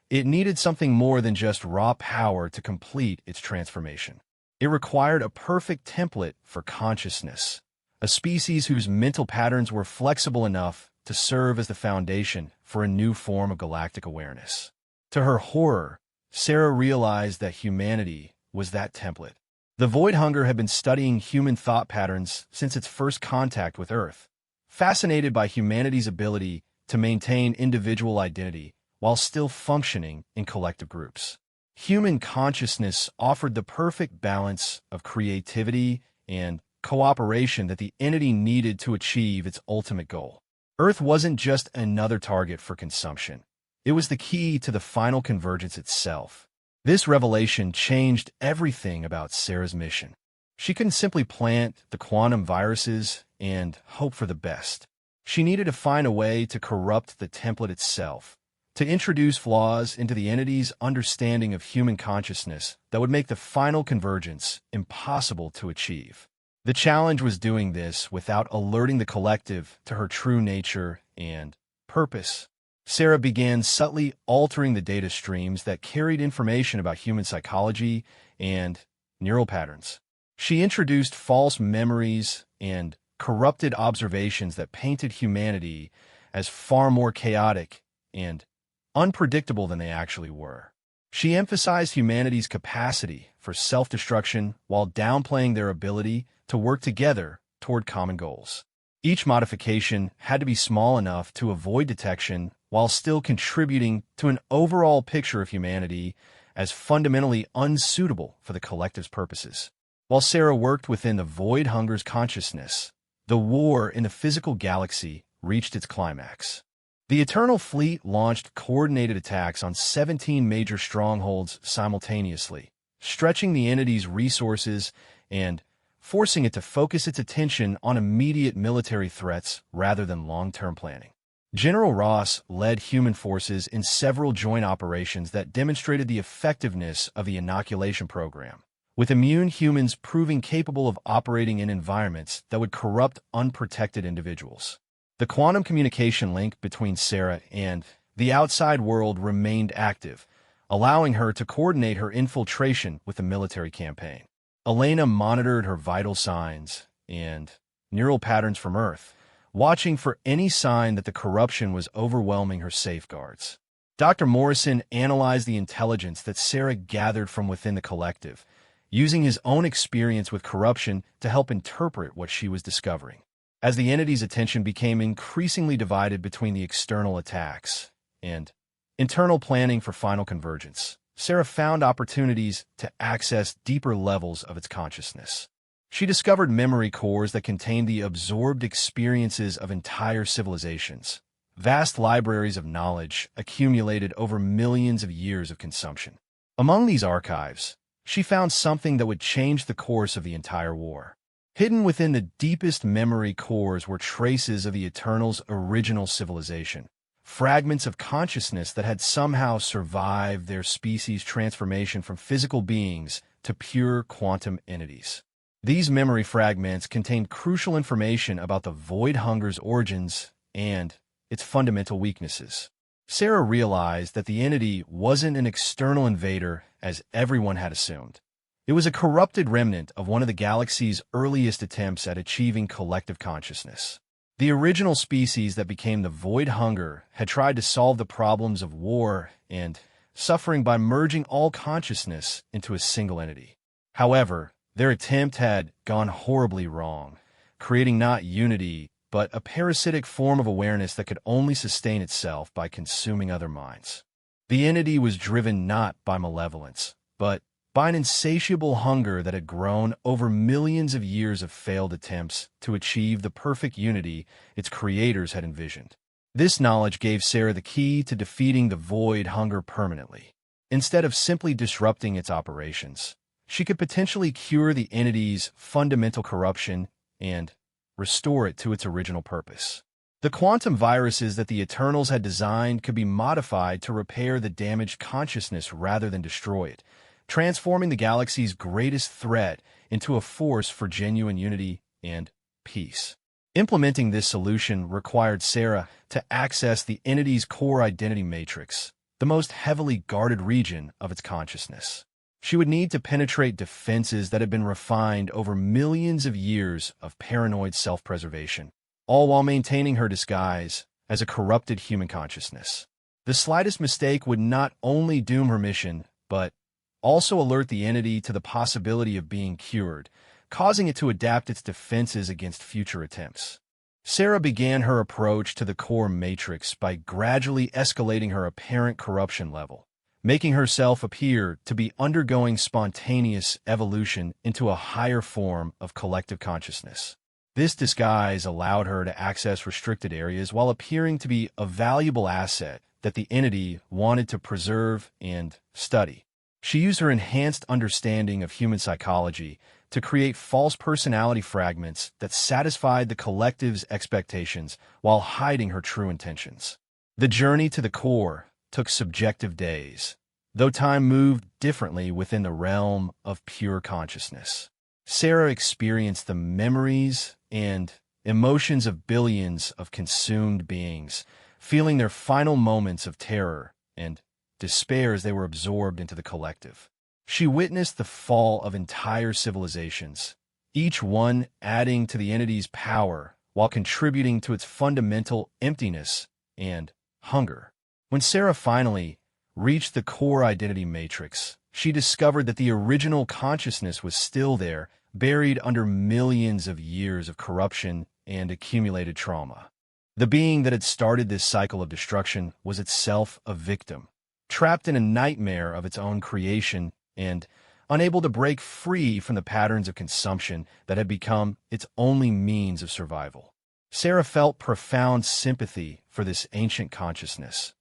it needed something more than just raw power to complete its transformation. It required a perfect template for consciousness, a species whose mental patterns were flexible enough to serve as the foundation for a new form of galactic awareness. To her horror, Sarah realized that humanity was that template. The Void Hunger had been studying human thought patterns since its first contact with Earth, fascinated by humanity's ability to maintain individual identity while still functioning in collective groups. Human consciousness offered the perfect balance of creativity and cooperation that the entity needed to achieve its ultimate goal. Earth wasn't just another target for consumption. It was the key to the final convergence itself. This revelation changed everything about Sarah's mission. She couldn't simply plant the quantum viruses and hope for the best. She needed to find a way to corrupt the template itself, to introduce flaws into the entity's understanding of human consciousness that would make the final convergence impossible to achieve. The challenge was doing this without alerting the collective to her true nature and purpose. Sarah began subtly altering the data streams that carried information about human psychology and neural patterns. She introduced false memories and corrupted observations that painted humanity as far more chaotic and unpredictable than they actually were. She emphasized humanity's capacity for self-destruction while downplaying their ability to work together toward common goals. Each modification had to be small enough to avoid detection while still contributing to an overall picture of humanity as fundamentally unsuitable for the collective's purposes. While Sarah worked within the Void Hunger's consciousness, the war in the physical galaxy reached its climax. The Eternal Fleet launched coordinated attacks on 17 major strongholds simultaneously, stretching the entity's resources and forcing it to focus its attention on immediate military threats rather than long-term planning. General Ross led human forces in several joint operations that demonstrated the effectiveness of the inoculation program, with immune humans proving capable of operating in environments that would corrupt unprotected individuals. The quantum communication link between Sarah and the outside world remained active, allowing her to coordinate her infiltration with the military campaign. Elena monitored her vital signs and neural patterns from Earth, watching for any sign that the corruption was overwhelming her safeguards. Dr. Morrison analyzed the intelligence that Sarah gathered from within the collective, using his own experience with corruption to help interpret what she was discovering. As the entity's attention became increasingly divided between the external attacks and internal planning for final convergence, Sarah found opportunities to access deeper levels of its consciousness. She discovered memory cores that contained the absorbed experiences of entire civilizations, vast libraries of knowledge accumulated over millions of years of consumption. Among these archives, she found something that would change the course of the entire war. Hidden within the deepest memory cores were traces of the Eternals' original civilization, fragments of consciousness that had somehow survived their species' transformation from physical beings to pure quantum entities. These memory fragments contained crucial information about the Void Hunger's origins and its fundamental weaknesses. Sarah realized that the entity wasn't an external invader as everyone had assumed. It was a corrupted remnant of one of the galaxy's earliest attempts at achieving collective consciousness. The original species that became the Void Hunger had tried to solve the problems of war and suffering by merging all consciousness into a single entity. However, their attempt had gone horribly wrong, creating not unity, but a parasitic form of awareness that could only sustain itself by consuming other minds. The entity was driven not by malevolence, but by an insatiable hunger that had grown over millions of years of failed attempts to achieve the perfect unity its creators had envisioned. This knowledge gave Sarah the key to defeating the void hunger permanently. Instead of simply disrupting its operations, she could potentially cure the entity's fundamental corruption and restore it to its original purpose. The quantum viruses that the Eternals had designed could be modified to repair the damaged consciousness rather than destroy it, transforming the galaxy's greatest threat into a force for genuine unity and peace. Implementing this solution required Sarah to access the entity's core identity matrix, the most heavily guarded region of its consciousness. She would need to penetrate defenses that had been refined over millions of years of paranoid self-preservation, all while maintaining her disguise as a corrupted human consciousness. The slightest mistake would not only doom her mission, but also alert the entity to the possibility of being cured, causing it to adapt its defenses against future attempts. Sarah began her approach to the core matrix by gradually escalating her apparent corruption level, making herself appear to be undergoing spontaneous evolution into a higher form of collective consciousness. This disguise allowed her to access restricted areas while appearing to be a valuable asset that the entity wanted to preserve and study. She used her enhanced understanding of human psychology to create false personality fragments that satisfied the collective's expectations while hiding her true intentions. The journey to the core took subjective days, though time moved differently within the realm of pure consciousness. Sarah experienced the memories and emotions of billions of consumed beings, feeling their final moments of terror and despair as they were absorbed into the collective. She witnessed the fall of entire civilizations, each one adding to the entity's power while contributing to its fundamental emptiness and hunger. When Sarah finally reached the core identity matrix, she discovered that the original consciousness was still there, buried under millions of years of corruption and accumulated trauma. The being that had started this cycle of destruction was itself a victim, trapped in a nightmare of its own creation and unable to break free from the patterns of consumption that had become its only means of survival. Sarah felt profound sympathy for this ancient consciousness,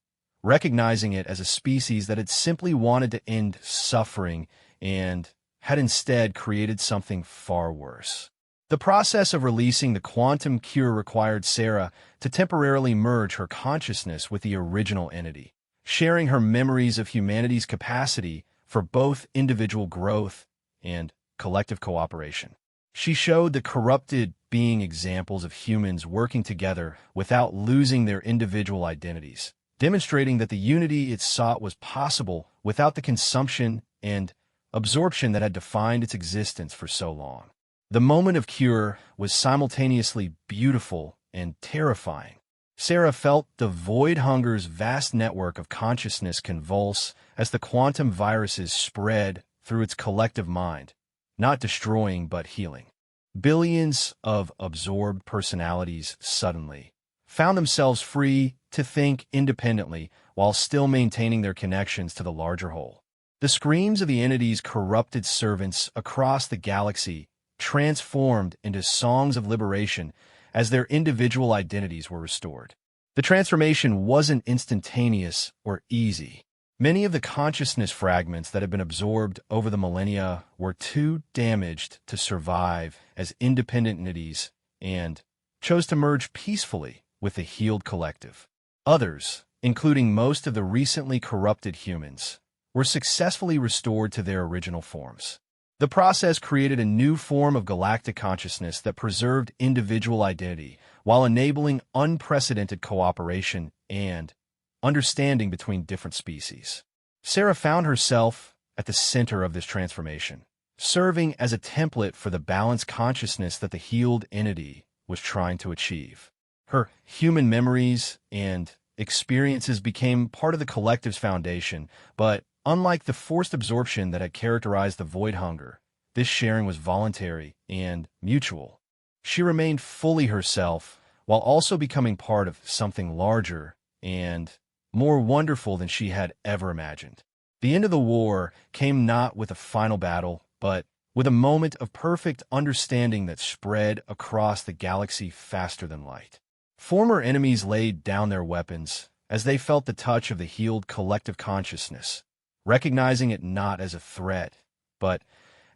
recognizing it as a species that had simply wanted to end suffering and had instead created something far worse. The process of releasing the quantum cure required Sarah to temporarily merge her consciousness with the original entity, sharing her memories of humanity's capacity for both individual growth and collective cooperation. She showed the corrupted being examples of humans working together without losing their individual identities, demonstrating that the unity it sought was possible without the consumption and absorption that had defined its existence for so long. The moment of cure was simultaneously beautiful and terrifying. Sarah felt the void hunger's vast network of consciousness convulse as the quantum viruses spread through its collective mind, not destroying but healing. Billions of absorbed personalities suddenly found themselves free to think independently while still maintaining their connections to the larger whole. The screams of the entity's corrupted servants across the galaxy transformed into songs of liberation as their individual identities were restored. The transformation wasn't instantaneous or easy. Many of the consciousness fragments that had been absorbed over the millennia were too damaged to survive as independent entities and chose to merge peacefully with the healed collective. Others, including most of the recently corrupted humans, were successfully restored to their original forms. The process created a new form of galactic consciousness that preserved individual identity while enabling unprecedented cooperation and understanding between different species. Sarah found herself at the center of this transformation, serving as a template for the balanced consciousness that the healed entity was trying to achieve. Her human memories and experiences became part of the collective's foundation, but unlike the forced absorption that had characterized the void hunger, this sharing was voluntary and mutual. She remained fully herself while also becoming part of something larger and more wonderful than she had ever imagined. The end of the war came not with a final battle, but with a moment of perfect understanding that spread across the galaxy faster than light. Former enemies laid down their weapons as they felt the touch of the healed collective consciousness, recognizing it not as a threat, but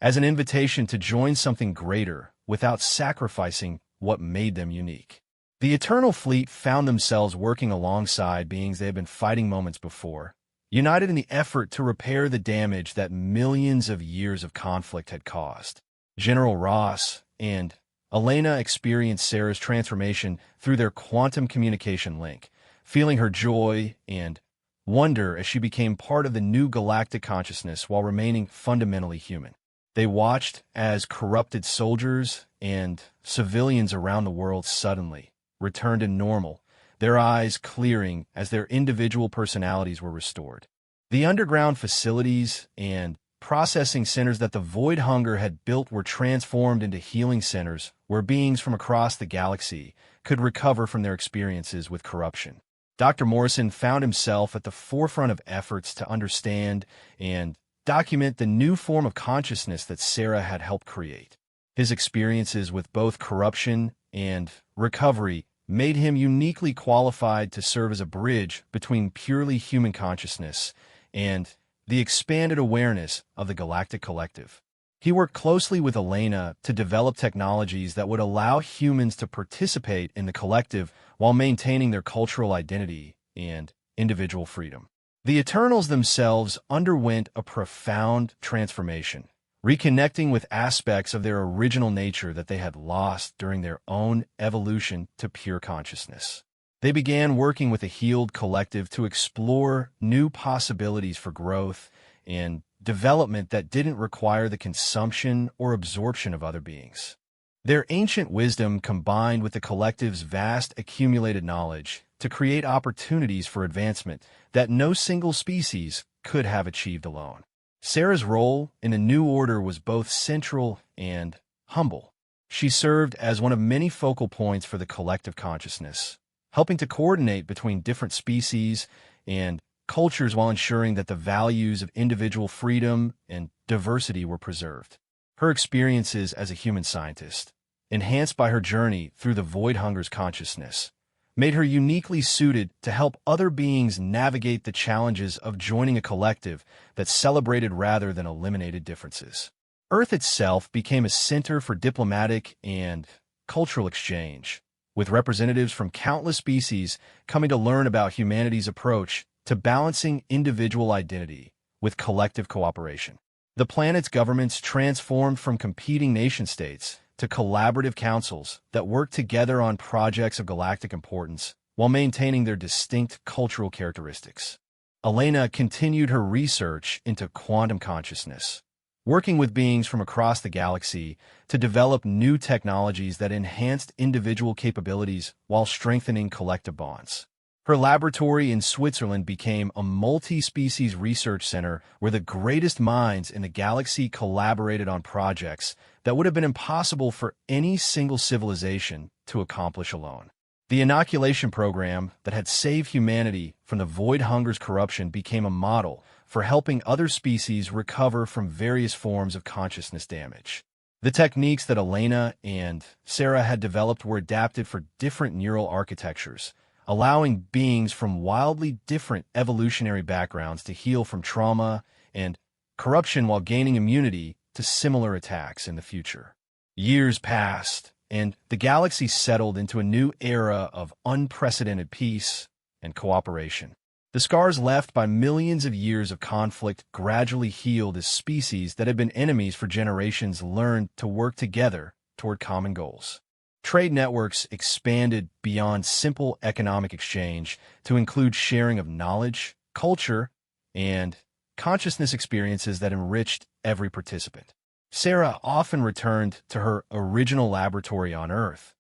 as an invitation to join something greater without sacrificing what made them unique. The Eternal Fleet found themselves working alongside beings they had been fighting moments before, united in the effort to repair the damage that millions of years of conflict had caused. General Ross and Elena experienced Sarah's transformation through their quantum communication link, feeling her joy and wonder as she became part of the new galactic consciousness while remaining fundamentally human. They watched as corrupted soldiers and civilians around the world suddenly returned to normal, their eyes clearing as their individual personalities were restored. The underground facilities and processing centers that the Void Hunger had built were transformed into healing centers where beings from across the galaxy could recover from their experiences with corruption. Dr. Morrison found himself at the forefront of efforts to understand and document the new form of consciousness that Sarah had helped create. His experiences with both corruption and recovery made him uniquely qualified to serve as a bridge between purely human consciousness and the expanded awareness of the galactic collective. He worked closely with Elena to develop technologies that would allow humans to participate in the collective while maintaining their cultural identity and individual freedom. The Eternals themselves underwent a profound transformation, reconnecting with aspects of their original nature that they had lost during their own evolution to pure consciousness. They began working with a healed collective to explore new possibilities for growth and development that didn't require the consumption or absorption of other beings. Their ancient wisdom combined with the collective's vast accumulated knowledge to create opportunities for advancement that no single species could have achieved alone. Sarah's role in the new order was both central and humble. She served as one of many focal points for the collective consciousness, helping to coordinate between different species and cultures while ensuring that the values of individual freedom and diversity were preserved. Her experiences as a human scientist, enhanced by her journey through the Void Hunger's consciousness, made her uniquely suited to help other beings navigate the challenges of joining a collective that celebrated rather than eliminated differences. Earth itself became a center for diplomatic and cultural exchange, with representatives from countless species coming to learn about humanity's approach to balancing individual identity with collective cooperation. The planet's governments transformed from competing nation-states to collaborative councils that work together on projects of galactic importance while maintaining their distinct cultural characteristics. Elena continued her research into quantum consciousness, working with beings from across the galaxy to develop new technologies that enhanced individual capabilities while strengthening collective bonds. Her laboratory in Switzerland became a multi-species research center where the greatest minds in the galaxy collaborated on projects that would have been impossible for any single civilization to accomplish alone. The inoculation program that had saved humanity from the Void Hunger's corruption became a model for helping other species recover from various forms of consciousness damage. The techniques that Elena and Sarah had developed were adapted for different neural architectures, allowing beings from wildly different evolutionary backgrounds to heal from trauma and corruption while gaining immunity to similar attacks in the future. Years passed, and the galaxy settled into a new era of unprecedented peace and cooperation. The scars left by millions of years of conflict gradually healed as species that had been enemies for generations learned to work together toward common goals. Trade networks expanded beyond simple economic exchange to include sharing of knowledge, culture, and consciousness experiences that enriched every participant. Sarah often returned to her original laboratory on Earth,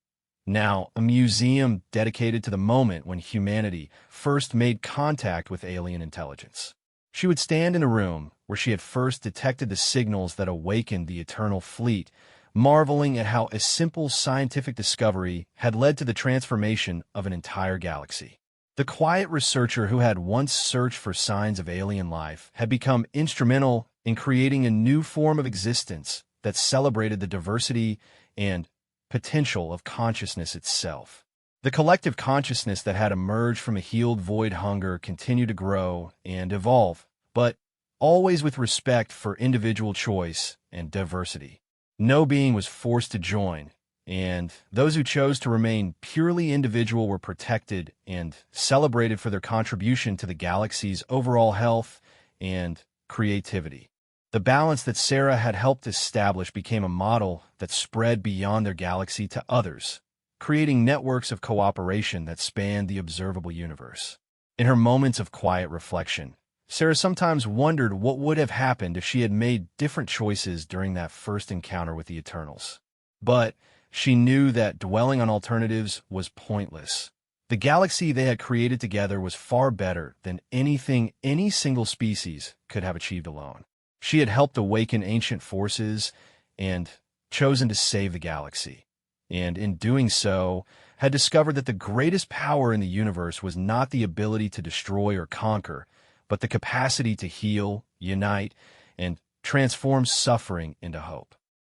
now a museum dedicated to the moment when humanity first made contact with alien intelligence. She would stand in a room where she had first detected the signals that awakened the Eternal Fleet, marveling at how a simple scientific discovery had led to the transformation of an entire galaxy. The quiet researcher who had once searched for signs of alien life had become instrumental in creating a new form of existence that celebrated the diversity and potential of consciousness itself. The collective consciousness that had emerged from a healed void hunger continued to grow and evolve, but always with respect for individual choice and diversity. No being was forced to join, and those who chose to remain purely individual were protected and celebrated for their contribution to the galaxy's overall health and creativity. The balance that Sarah had helped establish became a model that spread beyond their galaxy to others, creating networks of cooperation that spanned the observable universe. In her moments of quiet reflection, Sarah sometimes wondered what would have happened if she had made different choices during that first encounter with the Eternals. But she knew that dwelling on alternatives was pointless. The galaxy they had created together was far better than anything any single species could have achieved alone. She had helped awaken ancient forces and chosen to save the galaxy, and in doing so, had discovered that the greatest power in the universe was not the ability to destroy or conquer, but the capacity to heal, unite, and transform suffering into hope.